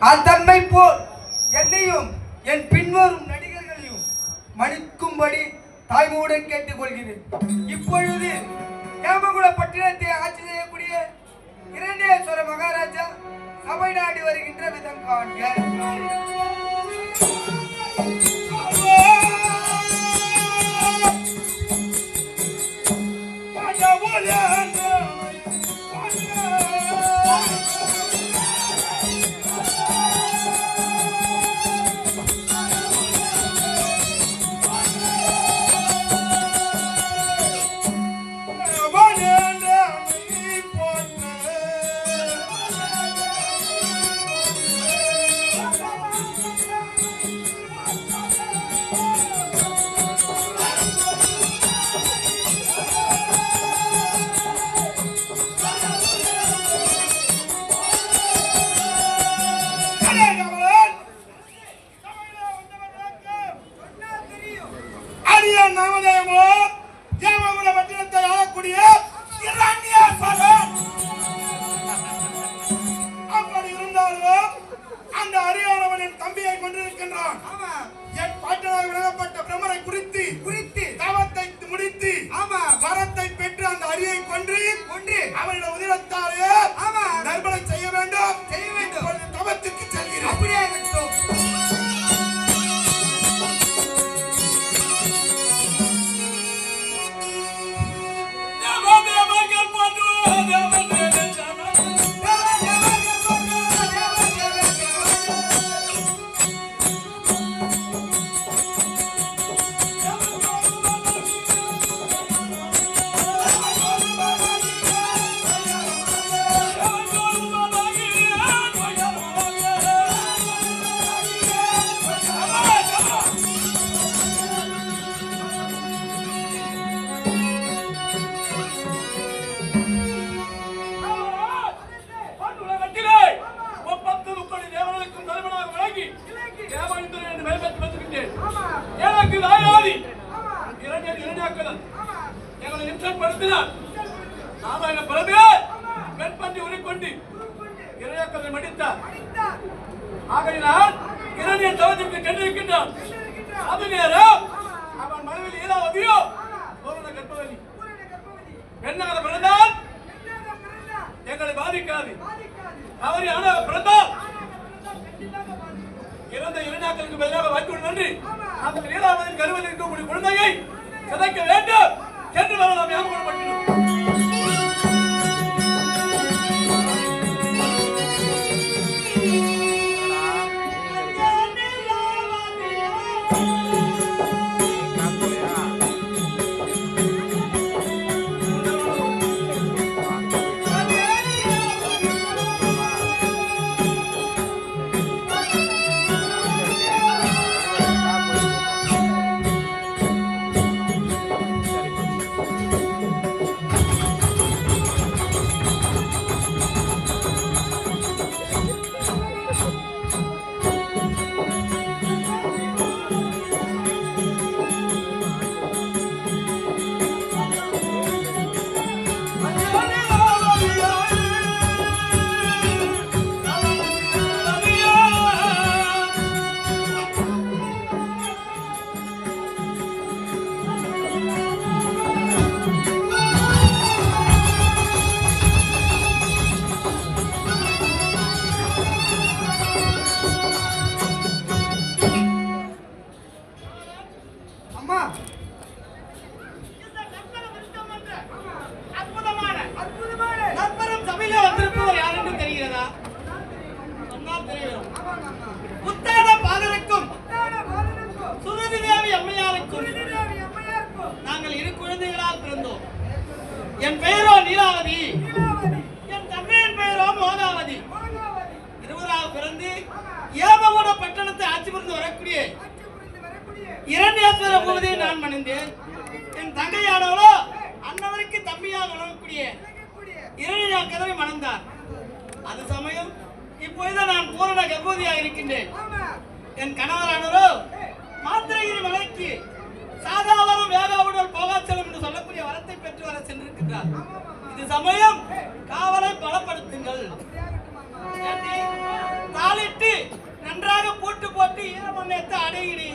அத்தன்மை போல் என்னையும் என் பின்வரும் நடிகர்களையும் மன்னிக்கும்படி தாய்மையுடன் கேட்டுக்கொள்கிறேன். இப்பொழுது கேமகுல பட்டினத்தை ஆட்சி செய்யக்கூடிய இரண்டேஸ்வர மகாராஜா சபை நாடி வருகின்ற விதம் காண்க. புத்தான பாதருக்கும் சுருதி தேவி அம்மையாருக்கும் நாங்கள் இரு குழந்தைகளால் பிறந்தோம். என் பெயரோ நீலாவதி, என் தந்தையின் பெயரோ மோகாவதி. இருவராக பிறந்து ஏமகுட பட்டணத்தை ஆட்சி புரிந்து வரக்கூடிய இரண்டேஸ்வர பூதியை நான் மணிந்தேன். என் தங்கையானவளோ அன்னவருக்கு தம்பியாக வளரக்கூடிய இரண்டு கதவை மணந்தார். அது சமயம் இப்பொழுது நான் பூரண கர்ப்பவதியாக இருக்கின்றேன். என் கணவரானவரோ மாத்திரைகிரி மலைக்கு சாதாவரம் வேகாவுடன் போகாச்சலம் என்று சொல்லக்கூடிய வரத்தை பெற்று வர சென்றிருக்கின்றார். இது சமயம் காவலை பலப்படுத்துங்கள். தாளிட்டு நன்றாக போட்டு போட்டு ஈரமண்ணத்தை அடையிடி.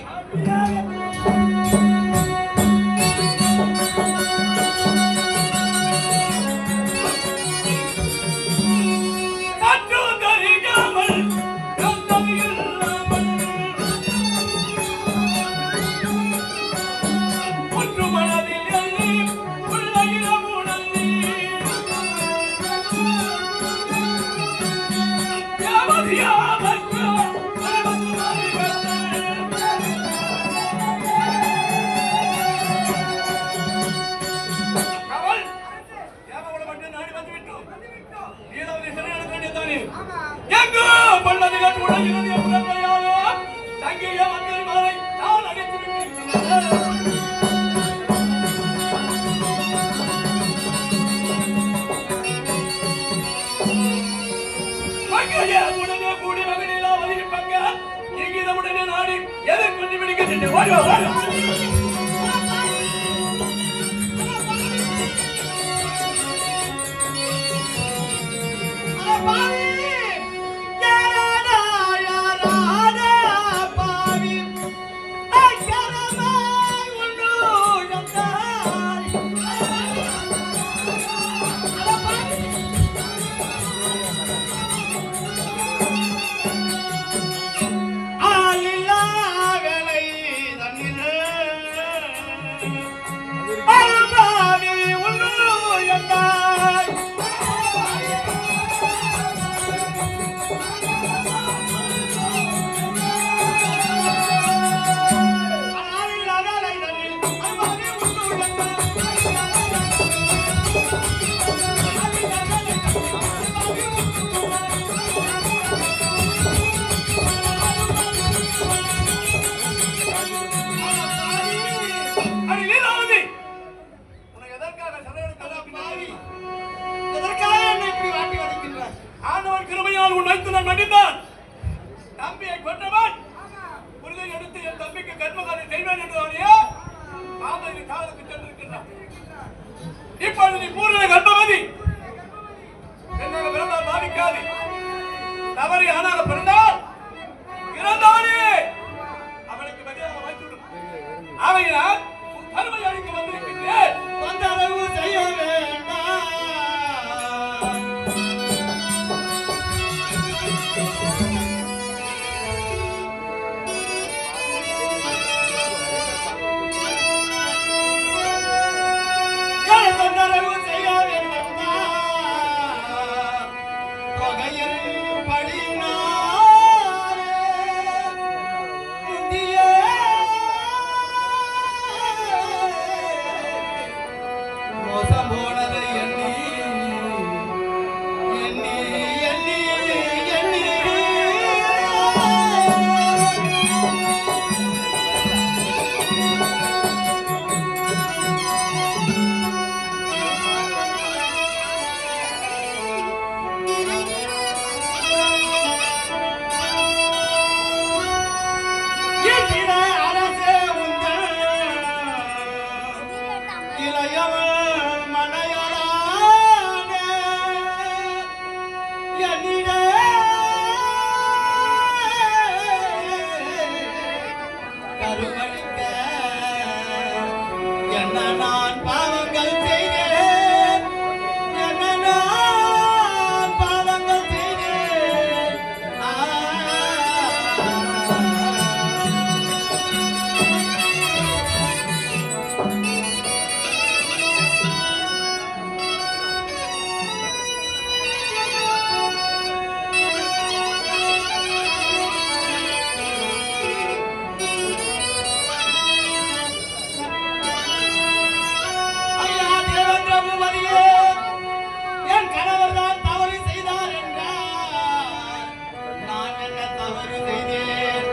தவறு செய்தேன்.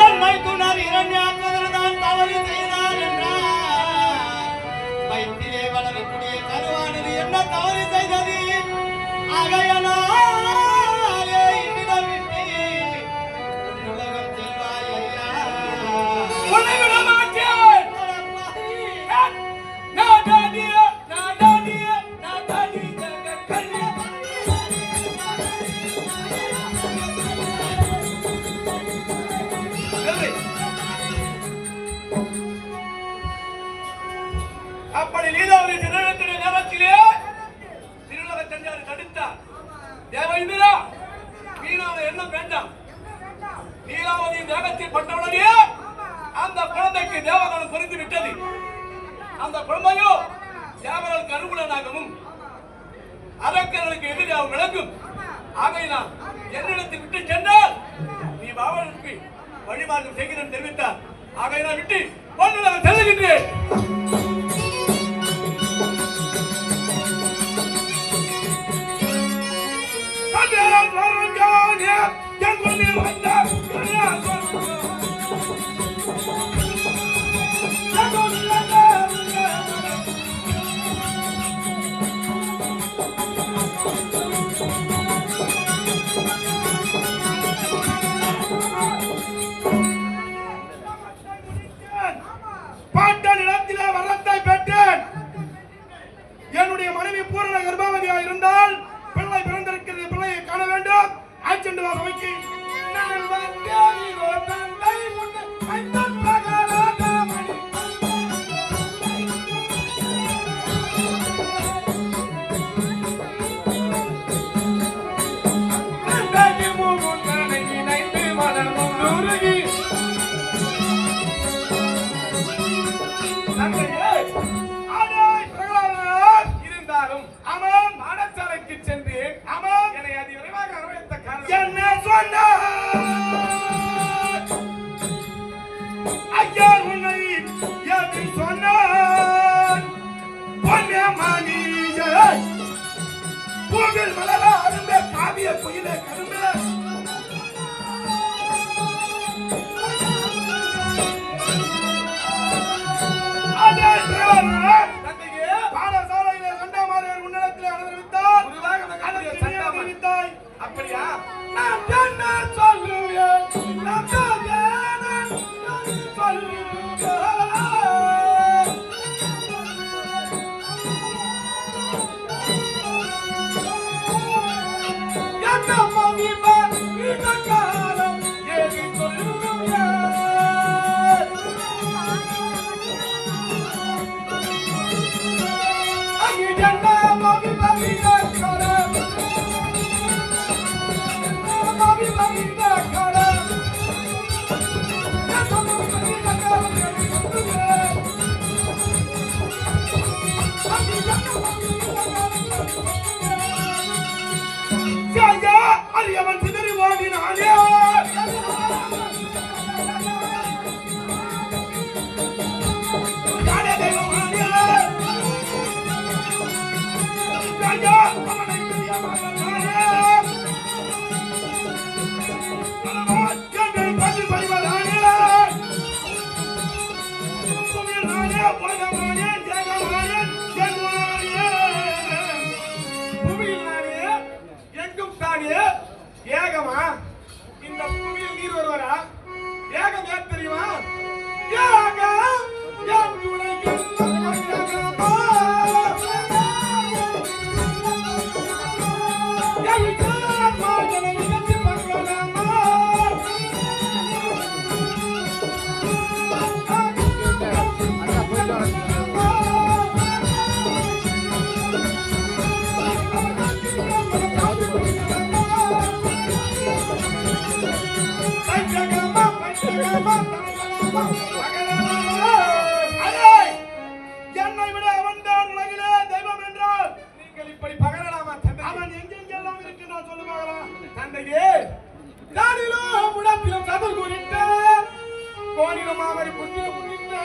என் மைத்துனர் இரண்யாக்கதில் நான் தவறு செய்தார் என்றார். வயிற்றிலே வளரக்கூடிய கருவானது என்ன தவறு செய்தது? ஆகையனாலே என்னிடம் விட்டு உலகம் செல்வாய் ஐயா. உன்னை விட மாட்டேன். நாடாடிய ஜகக்கல்லே. அப்படி லீலாவதி திருநத்தின நேரத்திலே திருநகை தஞ்சாறு தடுத்தார். தேவ இந்திரா, வீணான எண்ணம் வேண்டாம். லீலாவதி தேகத்தில் பட்டவுடனே அந்த குழந்தைக்கு தேவகணம் புரிந்து விட்டது. அந்த குழந்தையோ தேவர்களுக்கு அனுகூலனாகவும் அரக்கர்களுக்கு எதிராக விளங்கும். ஆகையினால் என்னிடத்தில் விட்டு சென்றால் நீ பாவனுக்கு வழிமாற்றம் செய்கிறேன் தெரிவித்தார். ஆகையினால் விட்டு கொண்டு நான் செல்லுகின்றேன். பாட்டனிடத்திலே வரத்தை பெற்றேன். என்னுடைய மனைவி பூரண கர்ப்பவதியாக இருந்தால் பிள்ளை பிறந்திருக்கிறது, பிள்ளையை காண வேண்டும். ஆச்சண்டு சபைக்கு நான் வந்தேன். தந்தை முன்னே இருந்தாலும் ஆமாம் மாடசாலைக்கு சென்று ஆமாம் என்னை அதி விரைவாக அரவணைத்த காரணம் என்ன சொன்னார்? ஐயா உன்னை எது சொன்னார்? பொன்னமணியே பூவில் மலர அரும்பே காவிய குயிலே கரும்பே பாடசாலையிலே சண்டாமாரியார் உன்னிடத்திலே அனுமதித்தார். அறிவித்தாய். அப்படியா? நான் என்ன சொல்லுவேன்? நான் அறியவன் சிதறி ஓடினானே. ஏகமா இந்த புவியில் நீர் வருவாரா? ஏகம் ஏன் தெரியுமா? ஏகம் என் உலகில் ஏகமா என்னை விட அவன்தான் உலகிலே தெய்வம் என்றால் நீங்கள் இப்படி பகரலாமா? அவன் எங்கெங்கெல்லாம் இருக்கின்றான் சொல்லுவாங்களா? தந்தையே, நானிலும் முடத்திலும் சதுர் குறித்த கோணிலும் அவரை புத்திலும் குறித்த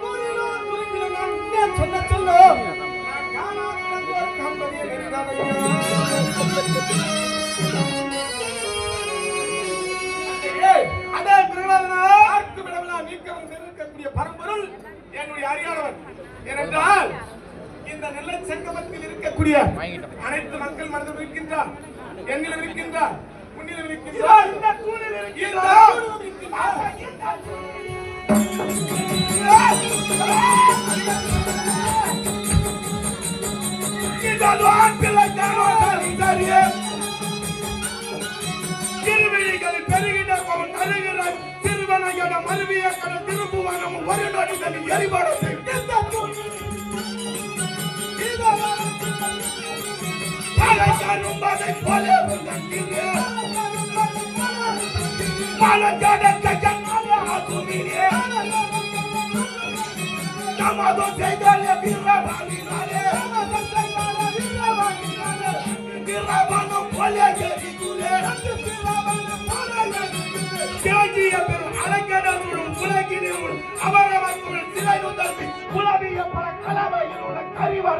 கோணிலும் குறிப்பிலும் நான் உண்மையை சொல்ல சொல்லும் நான் காணாத ஒரு கம்பெனியை நெறிதானையா. இருக்கக்கூடிய அனைத்து மக்கள் மனதில் இருக்கின்றார், எண்ணிலும் இருக்கின்றார், முன்னிலும் இருக்கின்றார், இந்த தூணில் இருக்கின்றார். திருவிழிகளில் பெருகின்ற அருகிற திருவனையோட மருவிய கடை திருப்புவனம் ஒரு நொடிகளில் எரிபாடு அவரவர்கள் சிலை நுதல்வி உலகிய பல கலவையில் உள்ள கரிவர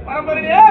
பரம்பரையே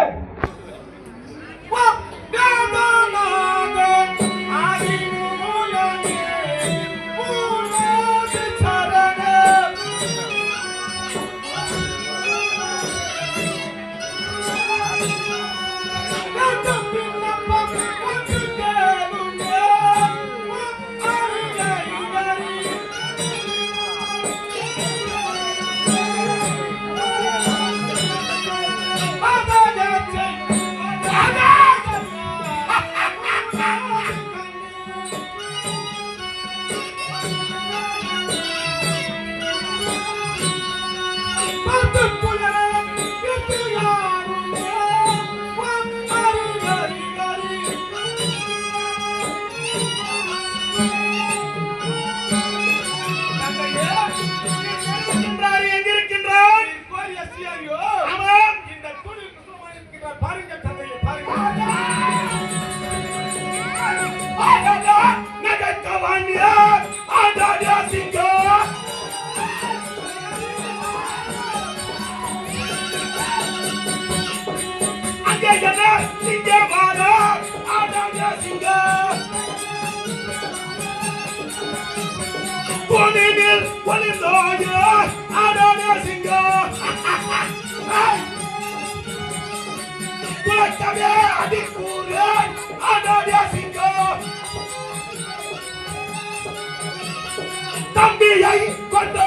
தம்பியை கொண்டு